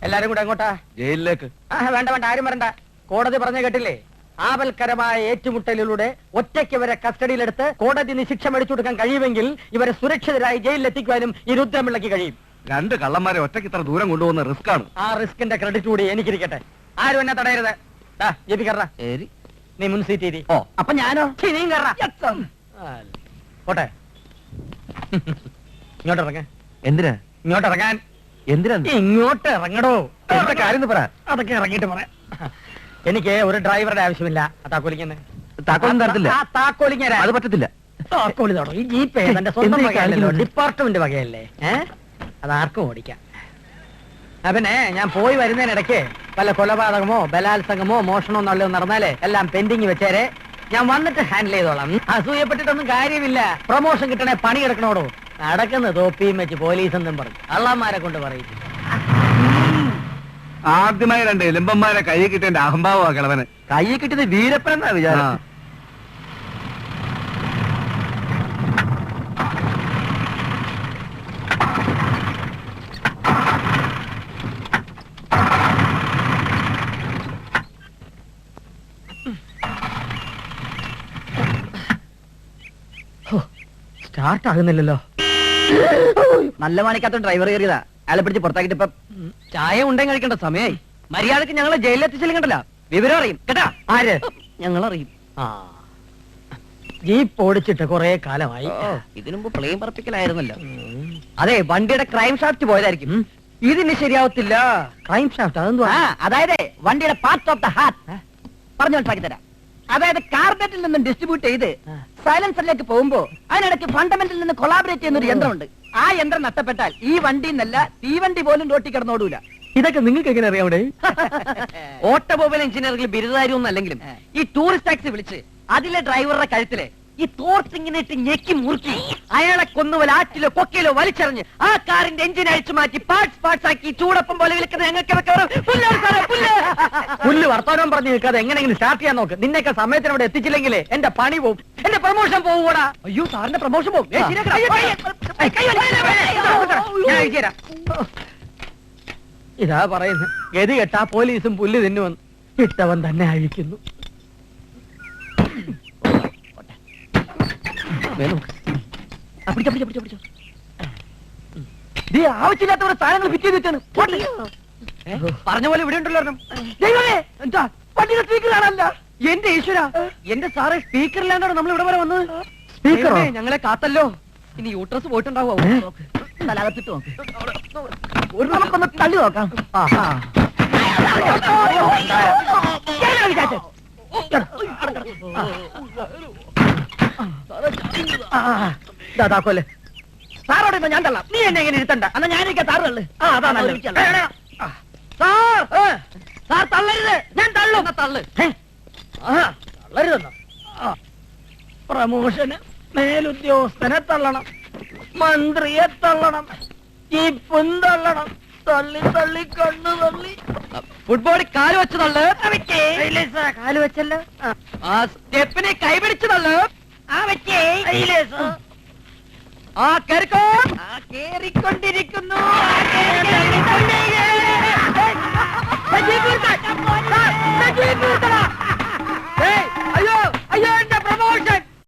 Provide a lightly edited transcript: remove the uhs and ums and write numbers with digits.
എല്ലാരും കൂടെ എങ്ങോട്ടാ? ജയിലിലേക്ക്. വേണ്ട വേണ്ട, ആരും വരണ്ട. കോടതി പറഞ്ഞ കേട്ടില്ലേ? ആപൽക്കരമായ ഏറ്റുമുട്ടലിലൂടെ ഒറ്റയ്ക്ക് ഇവരെ കസ്റ്റഡിയിലെടുത്ത് കോടതി ശിക്ഷ മേടിച്ചു കൊടുക്കാൻ കഴിയുമെങ്കിൽ ഇവരെ സുരക്ഷിതരായി ജയിലിലെത്തിക്കുവാനും ഈ രുദ്രമിളയ്ക്ക് കഴിയും. 2 കള്ളന്മാരെ ഒറ്റയ്ക്ക് ഇത്ര ദൂരം കൊണ്ടുപോകുന്ന റിസ്ക് ആണ്. ആ റിസ്കിന്റെ ക്രെഡിറ്റ് കൂടി എനിക്കിരിക്കട്ടെ. ആരും എന്നെ തടയരുത്. നീ മുൻ സീറ്റ്. അപ്പൊ ഞാനോ? നീയും പോട്ടെ. ഇങ്ങോട്ട് ഇറങ്ങ. എന്തിനാ ഇങ്ങോട്ട് ഇറങ്ങാൻ? എന്തിനാ ഇങ്ങോട്ട് ഇറങ്ങടോ. എന്താ കാര്യം പറ. അതൊക്കെ ഇറങ്ങിയിട്ട് പറയാം. എനിക്ക് ഒരു ഡ്രൈവറുടെ ആവശ്യമില്ല. താക്കോലിങ്ങനെ അത് പറ്റത്തില്ല. താക്കോലിതാണോ? ഈ ജീപ്പ് എന്റെ സ്വന്തം വകയല്ലോ, ഡിപ്പാർട്ട്മെന്റ് വകയല്ലേ. അതാർക്കും ഓടിക്കാം. പിന്നെ ഞാൻ പോയി വരുന്നതിനിടയ്ക്ക് വല്ല കൊലപാതകമോ ബലാത്സംഗമോ മോഷണമോ നല്ലതോ നടന്നാലേ എല്ലാം പെൻഡിങ് വെച്ചേരെ. ഞാൻ വന്നിട്ട് ഹാൻഡിൽ ചെയ്തോളാം. അസൂയപ്പെട്ടിട്ടൊന്നും കാര്യമില്ല. പ്രൊമോഷൻ കിട്ടണേ പണി കിടക്കണോടോ. നടക്കുന്ന തോപ്പിയും വെച്ച് പോലീസ് എന്നും പറഞ്ഞു അള്ളാന്മാരെ കൊണ്ട് പറയും. ആദ്യമായി 2 എലുമ്പന്മാരെ കൈ കിട്ടേണ്ട അഹംഭാവ കിളവന്. കൈ കിട്ടിയത് വീരപ്പൻ എന്നാ വിചാരം. സ്റ്റാർട്ട് ആകുന്നില്ലല്ലോ. നല്ല മാണിക്കാത്ത ഡ്രൈവർ കയറിയതാ. അയാളെ പിടിച്ച് പുറത്താക്കിട്ട് ഇപ്പൊ ചായ ഉണ്ടെങ്കിൽ കഴിക്കേണ്ട സമയമായി. മര്യാദക്ക് ഞങ്ങളെ ജയിലിലെത്തിച്ചില്ലെങ്കിൽ കണ്ടല്ല വിവരം അറിയും കേട്ടാ. ആര്? ഞങ്ങളറിയും. ജീപ്പ് ഓടിച്ചിട്ട് കുറെ കാലമായി. ഇതിനുമ്പ് പ്ലെയിൻ പറപ്പിക്കലായിരുന്നല്ലോ. അതെ, വണ്ടിയുടെ ക്രൈം ഷാഫ്റ്റ് പോയതായിരിക്കും. ഇതിന് ശരിയാവത്തില്ല. ക്രൈം ഷാഫ്റ്റ് അതെന്തുവാ? അതായത് വണ്ടിയുടെ പാർട്ട് ഓഫ് ദ ഹാർട്ട് പറഞ്ഞു മനസ്സിലാക്കി തരാം. അതായത് കാർബറേറ്റിൽ നിന്നും ഡിസ്ട്രിബ്യൂട്ട് ചെയ്ത് സൈലൻസറിലേക്ക് പോകുമ്പോ അതിനിടയ്ക്ക് ഫണ്ടമെന്റിൽ നിന്ന് കൊളാബറേറ്റ് ചെയ്യുന്ന ഒരു യന്ത്രമുണ്ട്. ആ യന്ത്രം നഷ്ടപ്പെട്ടാൽ ഈ വണ്ടി എന്നല്ല തീവണ്ടി പോലും റോട്ടി കിടന്നോടൂല. ഇതൊക്കെ നിങ്ങൾക്ക് എങ്ങനെ അറിയാവിടെ? ഓട്ടോമൊബൈൽ എഞ്ചിനീയറിംഗിൽ ബിരുദധാരിയൊന്നും അല്ലെങ്കിലും ഈ ടൂറിസ്റ്റ് ടാക്സി വിളിച്ച് അതിലെ ഡ്രൈവറുടെ കഴുത്തില് ഈ തോർത്തിങ്ങനെ ഇട്ട് ഞെക്കി മുറുക്കി അയാളെ കൊന്നുപോലെ ആറ്റിലോ കൊക്കയിലോ വലിച്ചെറിഞ്ഞ് ആ കാറിന്റെ എഞ്ചിൻ അഴിച്ചു മാറ്റി പാർട്സ് ആക്കി ചൂടപ്പം പോലെ വിളിക്കുന്നത് ഞങ്ങൾക്ക് പുല്ല് വർത്തമാനം പറഞ്ഞു നിൽക്കാതെ എങ്ങനെയെങ്കിലും സ്റ്റാർട്ട് ചെയ്യാൻ നോക്ക്. നിന്നൊക്കെ സമയത്തിന് അവിടെ എത്തിച്ചില്ലെങ്കിലേ എന്റെ പണി പോവും, എന്റെ പ്രൊമോഷൻ പോകൂടാ. അയ്യോ, സാറിന്റെ പ്രൊമോഷൻ പോകും. ഇതാ പറയുന്നത്. ഗതി കെട്ടാ പോലീസും പുല്ല് തിന്നുവന്ന് ഇട്ടവൻ തന്നെ അഴിക്കുന്നു. ആവശ്യമില്ലാത്തവരെ സാധനങ്ങൾ ഫിറ്റ് ചെയ്ത് വെച്ചാണ്. പറഞ്ഞ പോലെ ഇവിടെ ഉണ്ടല്ലോ. എന്താ വണ്ടിയുടെ സ്പീക്കറാണല്ല എന്റെ ഈശ്വര. എന്റെ സാറേ, സ്പീക്കറിലാണ്ടാണ് നമ്മൾ ഇവിടെ വരെ വന്നത്. സ്പീക്കറോ? ഞങ്ങളെ കാത്തല്ലോ. ഇനി യൂട്രസ് പോയിട്ടുണ്ടാവോ? തലകത്തിട്ട് നമുക്കൊന്ന് തള്ളി നോക്കാം. താക്കോല് സാറോട് ഞാൻ തള്ളാം. നീ എന്നെ എങ്ങനെ ഇരുത്തണ്ട. എന്നാ ഞാനിരിക്കാം. സാറ് തള്ളു. സാർ തള്ളരുത്. ഞാൻ തള്ളും. തള്ളു. തള്ളരുതെന്നോ? പ്രമോഷന് മേലുദ്യോഗസ്ഥനെ തള്ളണം, മന്ത്രിയെ തള്ളണം, ജീപ്പും തള്ളണം. തള്ളി തള്ളി കണ്ണു തള്ളി ഫുട്ബോളിൽ കാല് വെച്ച് തള്ളു. കാല് വെച്ചല്ലോ. സ്റ്റെപ്പിനെ കൈപിടിച്ച് തള്ളു. കേറിക്കൊണ്ടിരിക്കുന്നു.